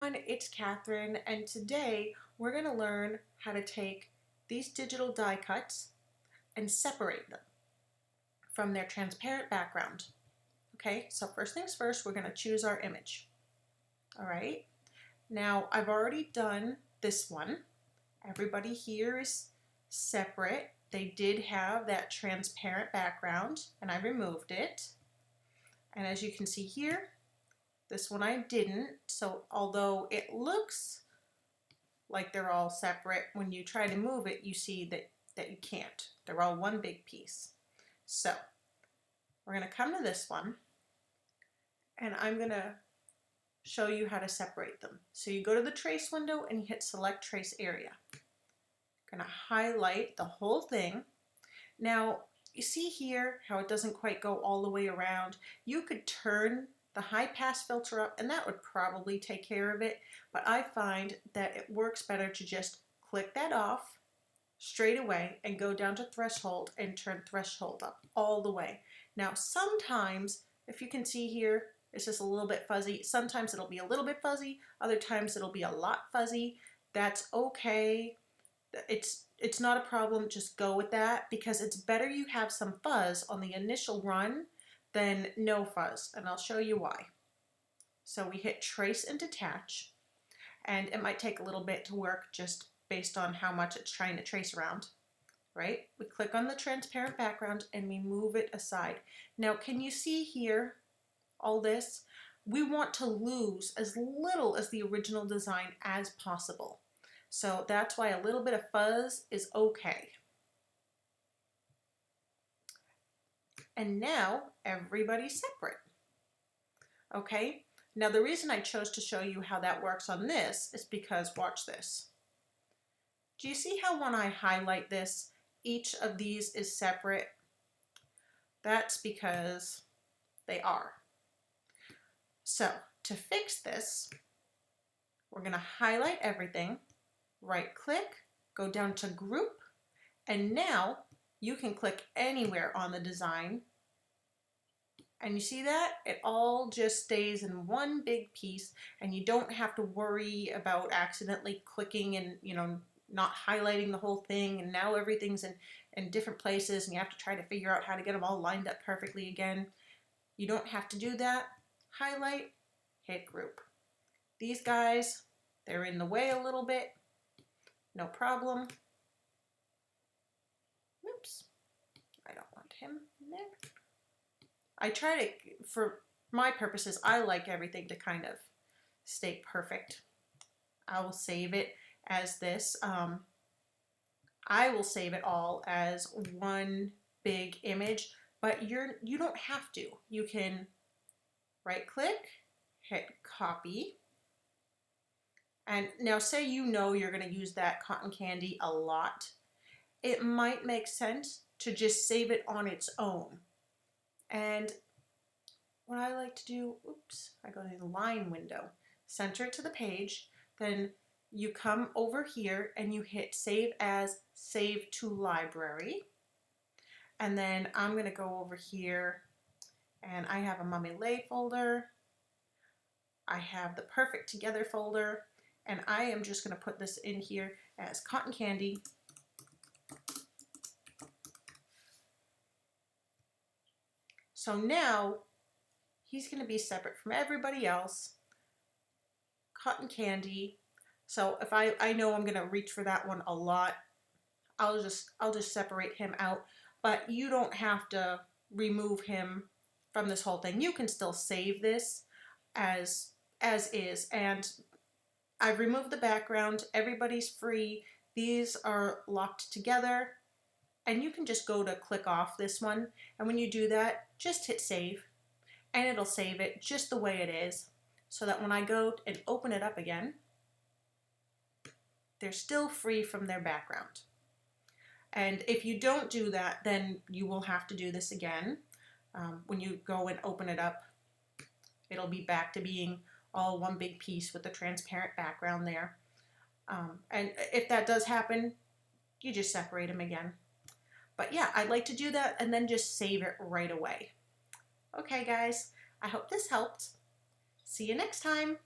It's Catherine, and today we're going to learn how to take these digital die cuts and separate them from their transparent background. Okay, so first things first, we're going to choose our image. All right, now I've already done this one. Everybody here is separate. They did have that transparent background, and I removed it. And as you can see here, this one I didn't. So although it looks like they're all separate, when you try to move it, you see that you can't. They're all one big piece. So we're going to come to this one, and I'm going to show you how to separate them. So you go to the trace window and you hit select trace area. I'm going to highlight the whole thing. Now you see here how it doesn't quite go all the way around. You could turn the high pass filter up and that would probably take care of it, but I find that it works better to just click that off straight away and go down to threshold and turn threshold up all the way. Now sometimes, if you can see here, it's just a little bit fuzzy. Sometimes it'll be a little bit fuzzy, other times it'll be a lot fuzzy. That's okay. It's not a problem, just go with that, because it's better you have some fuzz on the initial run than no fuzz, and I'll show you why. So we hit trace and detach, and it might take a little bit to work just based on how much it's trying to trace around, right? We click on the transparent background and we move it aside. Now can you see here all this? We want to lose as little as the original design as possible. So that's why a little bit of fuzz is okay. And now everybody's separate. Okay, now the reason I chose to show you how that works on this is because, watch this. Do you see how when I highlight this, each of these is separate? That's because they are. So to fix this, we're going to highlight everything, right click, go down to group, and now you can click anywhere on the design. And you see that? It all just stays in one big piece, and you don't have to worry about accidentally clicking and, not highlighting the whole thing, and now everything's in different places and you have to try to figure out how to get them all lined up perfectly again. You don't have to do that. Highlight, hit group. These guys, they're in the way a little bit. No problem. Oops, I don't want him in there. I try to, for my purposes, I like everything to kind of stay perfect. I will save it as this. I will save it all as one big image, but you don't have to. You can right click, hit copy, and now say you're going to use that cotton candy a lot. It might make sense to just save it on its own. And what I like to do, I go to the line window, center it to the page, then you come over here and you hit save as, save to library. And then I'm going to go over here and I have a Mummy Lay folder. I have the Perfect Together folder, and I am just going to put this in here as cotton candy. So now he's going to be separate from everybody else. Cotton candy. So if I know I'm going to reach for that one a lot, I'll just separate him out. But you don't have to remove him from this whole thing. You can still save this as is. And I've removed the background. Everybody's free. These are locked together. And you can just go to click off this one. And when you do that, just hit save. And it'll save it just the way it is, so that when I go and open it up again, they're still free from their background. And if you don't do that, then you will have to do this again. When you go and open it up, it'll be back to being all one big piece with the transparent background there. And if that does happen, you just separate them again. But yeah, I'd like to do that and then just save it right away. Okay guys, I hope this helped. See you next time.